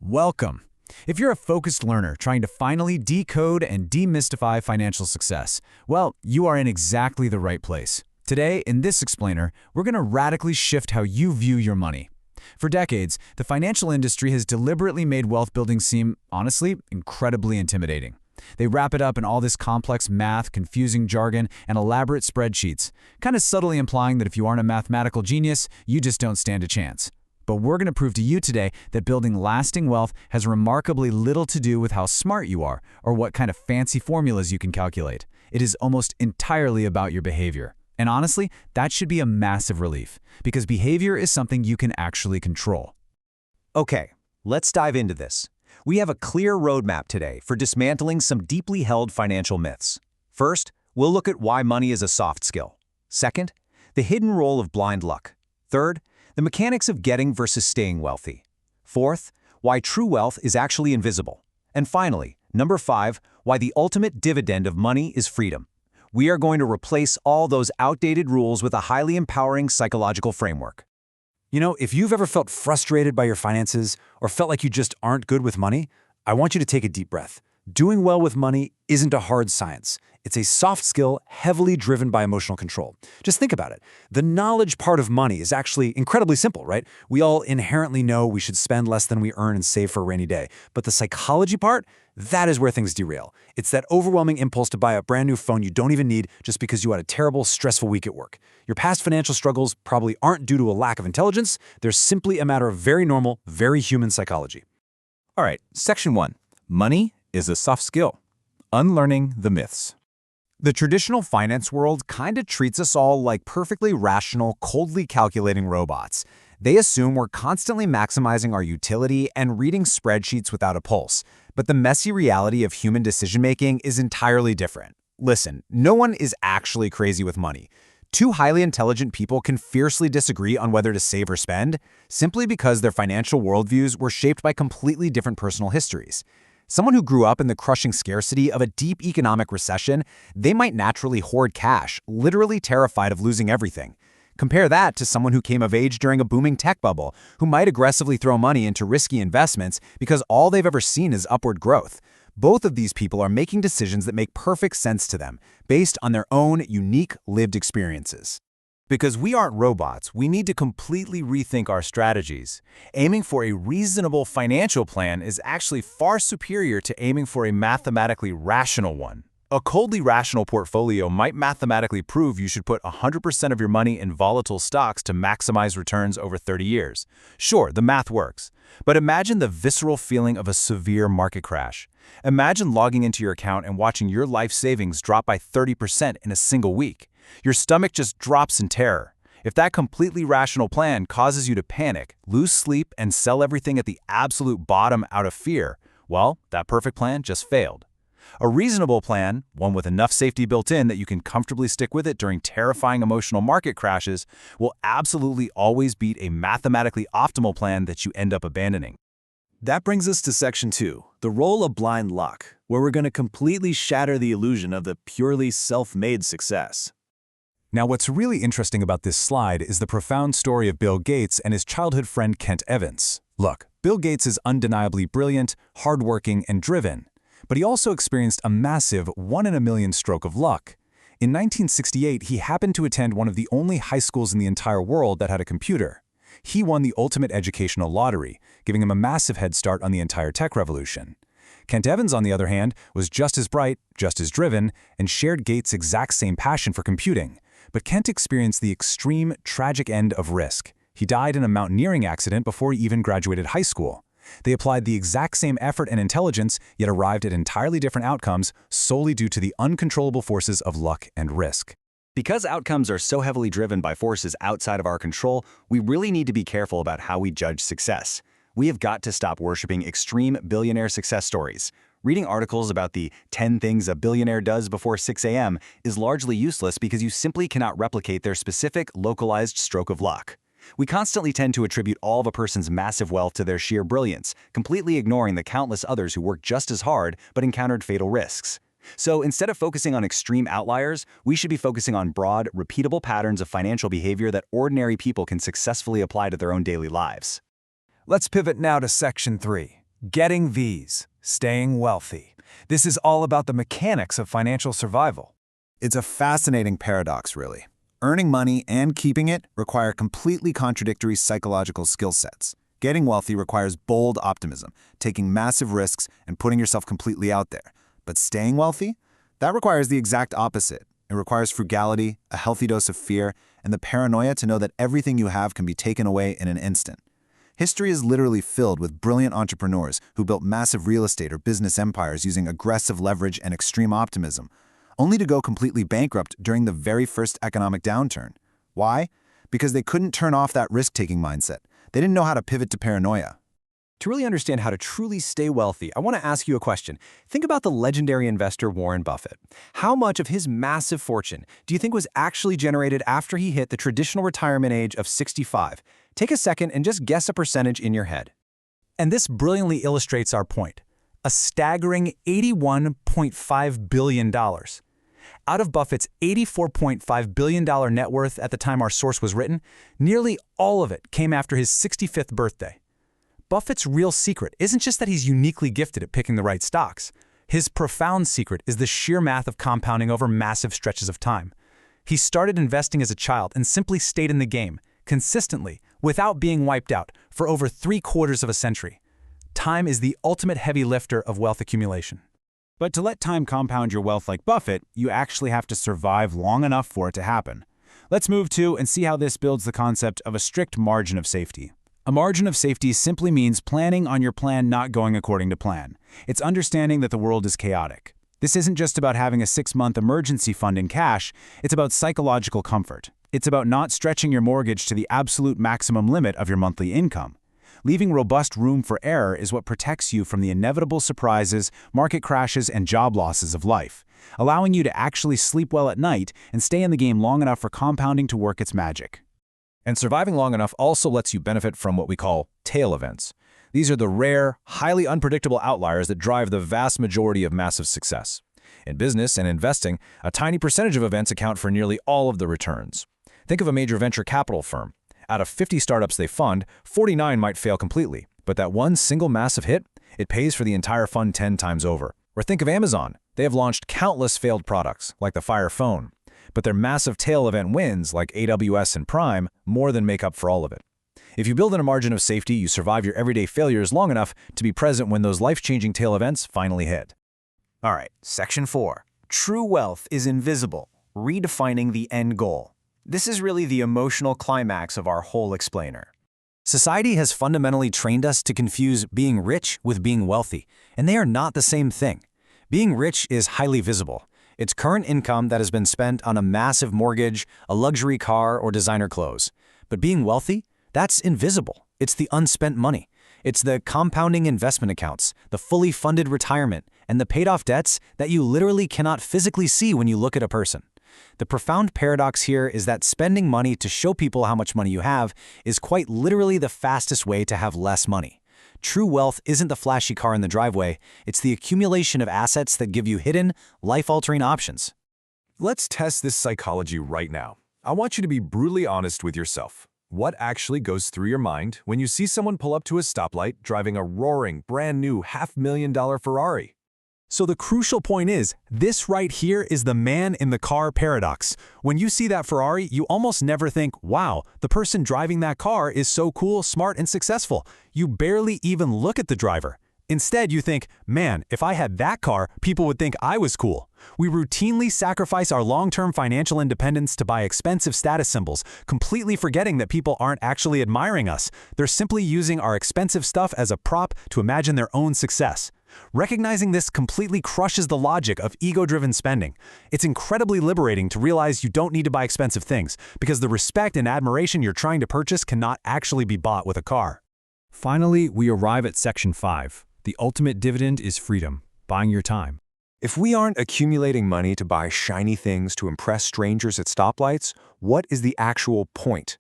Welcome. If you're a focused learner trying to finally decode and demystify financial success, well, you are in exactly the right place. Today, in this explainer, we're going to radically shift how you view your money. For decades, the financial industry has deliberately made wealth building seem, honestly, incredibly intimidating. They wrap it up in all this complex math, confusing jargon, and elaborate spreadsheets, kind of subtly implying that if you aren't a mathematical genius, you just don't stand a chance. But we're going to prove to you today that building lasting wealth has remarkably little to do with how smart you are or what kind of fancy formulas you can calculate. It is almost entirely about your behavior. And honestly, that should be a massive relief, because behavior is something you can actually control. Okay, let's dive into this. We have a clear roadmap today for dismantling some deeply held financial myths. First, we'll look at why money is a soft skill. Second, the hidden role of blind luck. Third, the mechanics of getting versus staying wealthy. Fourth, why true wealth is actually invisible. And finally, number 5, why the ultimate dividend of money is freedom. We are going to replace all those outdated rules with a highly empowering psychological framework. You know, if you've ever felt frustrated by your finances or felt like you just aren't good with money, I want you to take a deep breath. Doing well with money isn't a hard science. It's a soft skill heavily driven by emotional control. Just think about it. The knowledge part of money is actually incredibly simple, right? We all inherently know we should spend less than we earn and save for a rainy day. But the psychology part, that is where things derail. It's that overwhelming impulse to buy a brand new phone you don't even need just because you had a terrible, stressful week at work. Your past financial struggles probably aren't due to a lack of intelligence. They're simply a matter of very normal, very human psychology. All right, Section 1. Money is a soft skill. Unlearning the myths. The traditional finance world kinda treats us all like perfectly rational, coldly calculating robots. They assume we're constantly maximizing our utility and reading spreadsheets without a pulse. But the messy reality of human decision-making is entirely different. Listen, no one is actually crazy with money. Two highly intelligent people can fiercely disagree on whether to save or spend, simply because their financial worldviews were shaped by completely different personal histories. Someone who grew up in the crushing scarcity of a deep economic recession, they might naturally hoard cash, literally terrified of losing everything. Compare that to someone who came of age during a booming tech bubble, who might aggressively throw money into risky investments because all they've ever seen is upward growth. Both of these people are making decisions that make perfect sense to them, based on their own unique lived experiences. Because we aren't robots, we need to completely rethink our strategies. Aiming for a reasonable financial plan is actually far superior to aiming for a mathematically rational one. A coldly rational portfolio might mathematically prove you should put 100% of your money in volatile stocks to maximize returns over 30 years. Sure, the math works. But imagine the visceral feeling of a severe market crash. Imagine logging into your account and watching your life savings drop by 30% in a single week. Your stomach just drops in terror. If that completely rational plan causes you to panic, lose sleep, and sell everything at the absolute bottom out of fear, well, that perfect plan just failed. A reasonable plan, one with enough safety built in that you can comfortably stick with it during terrifying emotional market crashes, will absolutely always beat a mathematically optimal plan that you end up abandoning. That brings us to Section 2, the role of blind luck, where we're going to completely shatter the illusion of the purely self-made success. Now, what's really interesting about this slide is the profound story of Bill Gates and his childhood friend Kent Evans. Look, Bill Gates is undeniably brilliant, hardworking, and driven. But he also experienced a massive 1 in a million stroke of luck. In 1968, he happened to attend one of the only high schools in the entire world that had a computer. He won the ultimate educational lottery, giving him a massive head start on the entire tech revolution. Kent Evans, on the other hand, was just as bright, just as driven, and shared Gates' exact same passion for computing. But Kent experienced the extreme, tragic end of risk. He died in a mountaineering accident before he even graduated high school. They applied the exact same effort and intelligence, yet arrived at entirely different outcomes solely due to the uncontrollable forces of luck and risk. Because outcomes are so heavily driven by forces outside of our control, we really need to be careful about how we judge success. We have got to stop worshiping extreme billionaire success stories. Reading articles about the 10 things a billionaire does before 6 a.m. is largely useless because you simply cannot replicate their specific, localized stroke of luck. We constantly tend to attribute all of a person's massive wealth to their sheer brilliance, completely ignoring the countless others who worked just as hard but encountered fatal risks. So instead of focusing on extreme outliers, we should be focusing on broad, repeatable patterns of financial behavior that ordinary people can successfully apply to their own daily lives. Let's pivot now to Section 3, Getting these, staying wealthy. This is all about the mechanics of financial survival. It's a fascinating paradox, really. Earning money and keeping it require completely contradictory psychological skill sets. Getting wealthy requires bold optimism, taking massive risks and putting yourself completely out there. But staying wealthy? That requires the exact opposite. It requires frugality, a healthy dose of fear, and the paranoia to know that everything you have can be taken away in an instant. History is literally filled with brilliant entrepreneurs who built massive real estate or business empires using aggressive leverage and extreme optimism, only to go completely bankrupt during the very first economic downturn. Why? Because they couldn't turn off that risk-taking mindset. They didn't know how to pivot to paranoia. To really understand how to truly stay wealthy, I want to ask you a question. Think about the legendary investor Warren Buffett. How much of his massive fortune do you think was actually generated after he hit the traditional retirement age of 65? Take a second and just guess a percentage in your head. And this brilliantly illustrates our point. A staggering $81.5 billion. Out of Buffett's $84.5 billion net worth at the time our source was written, nearly all of it came after his 65th birthday. Buffett's real secret isn't just that he's uniquely gifted at picking the right stocks. His profound secret is the sheer math of compounding over massive stretches of time. He started investing as a child and simply stayed in the game, consistently, without being wiped out, for over 3/4 of a century. Time is the ultimate heavy lifter of wealth accumulation. But to let time compound your wealth like Buffett, you actually have to survive long enough for it to happen. Let's move to and see how this builds the concept of a strict margin of safety. A margin of safety simply means planning on your plan not going according to plan. It's understanding that the world is chaotic. This isn't just about having a 6-month emergency fund in cash, it's about psychological comfort. It's about not stretching your mortgage to the absolute maximum limit of your monthly income. Leaving robust room for error is what protects you from the inevitable surprises, market crashes, and job losses of life, allowing you to actually sleep well at night and stay in the game long enough for compounding to work its magic. And surviving long enough also lets you benefit from what we call tail events. These are the rare, highly unpredictable outliers that drive the vast majority of massive success. In business and investing, a tiny percentage of events account for nearly all of the returns. Think of a major venture capital firm. Out of 50 startups they fund, 49 might fail completely. But that one single massive hit, it pays for the entire fund 10 times over. Or think of Amazon. They have launched countless failed products, like the Fire Phone. But their massive tail event wins, like AWS and Prime, more than make up for all of it. If you build in a margin of safety, you survive your everyday failures long enough to be present when those life-changing tail events finally hit. All right, Section 4. True wealth is invisible, redefining the end goal. This is really the emotional climax of our whole explainer. Society has fundamentally trained us to confuse being rich with being wealthy, and they are not the same thing. Being rich is highly visible. It's current income that has been spent on a massive mortgage, a luxury car, or designer clothes. But being wealthy? That's invisible. It's the unspent money. It's the compounding investment accounts, the fully funded retirement, and the paid-off debts that you literally cannot physically see when you look at a person. The profound paradox here is that spending money to show people how much money you have is quite literally the fastest way to have less money. True wealth isn't the flashy car in the driveway, it's the accumulation of assets that give you hidden, life-altering options. Let's test this psychology right now. I want you to be brutally honest with yourself. What actually goes through your mind when you see someone pull up to a stoplight driving a roaring, brand new $500,000 Ferrari? So the crucial point is, this right here is the man in the car paradox. When you see that Ferrari, you almost never think, wow, the person driving that car is so cool, smart, and successful. You barely even look at the driver. Instead, you think, man, if I had that car, people would think I was cool. We routinely sacrifice our long-term financial independence to buy expensive status symbols, completely forgetting that people aren't actually admiring us. They're simply using our expensive stuff as a prop to imagine their own success. Recognizing this completely crushes the logic of ego-driven spending. It's incredibly liberating to realize you don't need to buy expensive things, because the respect and admiration you're trying to purchase cannot actually be bought with a car. Finally, we arrive at Section 5. The ultimate dividend is freedom, buying your time. If we aren't accumulating money to buy shiny things to impress strangers at stoplights, what is the actual point?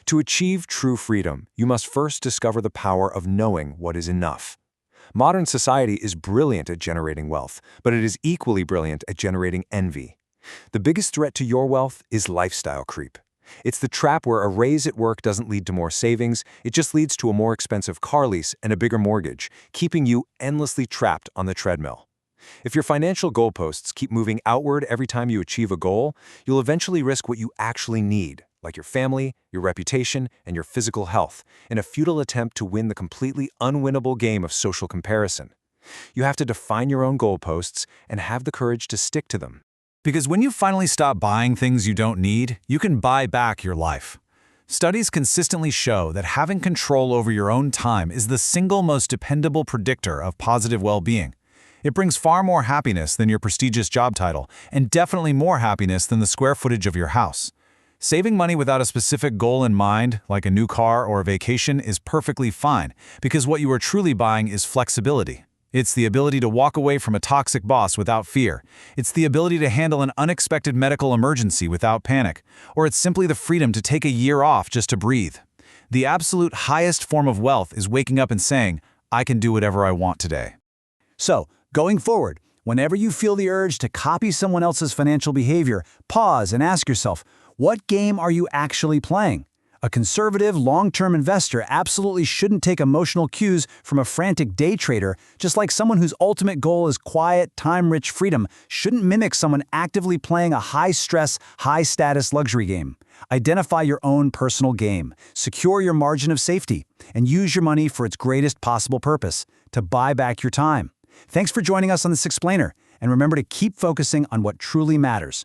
To achieve true freedom, you must first discover the power of knowing what is enough. Modern society is brilliant at generating wealth, but it is equally brilliant at generating envy. The biggest threat to your wealth is lifestyle creep. It's the trap where a raise at work doesn't lead to more savings, it just leads to a more expensive car lease and a bigger mortgage, keeping you endlessly trapped on the treadmill. If your financial goalposts keep moving outward every time you achieve a goal, you'll eventually risk what you actually need, like your family, your reputation, and your physical health, in a futile attempt to win the completely unwinnable game of social comparison. You have to define your own goalposts and have the courage to stick to them. Because when you finally stop buying things you don't need, you can buy back your life. Studies consistently show that having control over your own time is the single most dependable predictor of positive well-being. It brings far more happiness than your prestigious job title, and definitely more happiness than the square footage of your house. Saving money without a specific goal in mind, like a new car or a vacation, is perfectly fine, because what you are truly buying is flexibility. It's the ability to walk away from a toxic boss without fear. It's the ability to handle an unexpected medical emergency without panic. Or it's simply the freedom to take a year off just to breathe. The absolute highest form of wealth is waking up and saying, I can do whatever I want today. So, going forward, whenever you feel the urge to copy someone else's financial behavior, pause and ask yourself, what game are you actually playing? A conservative, long-term investor absolutely shouldn't take emotional cues from a frantic day trader, just like someone whose ultimate goal is quiet, time-rich freedom shouldn't mimic someone actively playing a high-stress, high-status luxury game. Identify your own personal game, secure your margin of safety, and use your money for its greatest possible purpose, to buy back your time. Thanks for joining us on this explainer, and remember to keep focusing on what truly matters.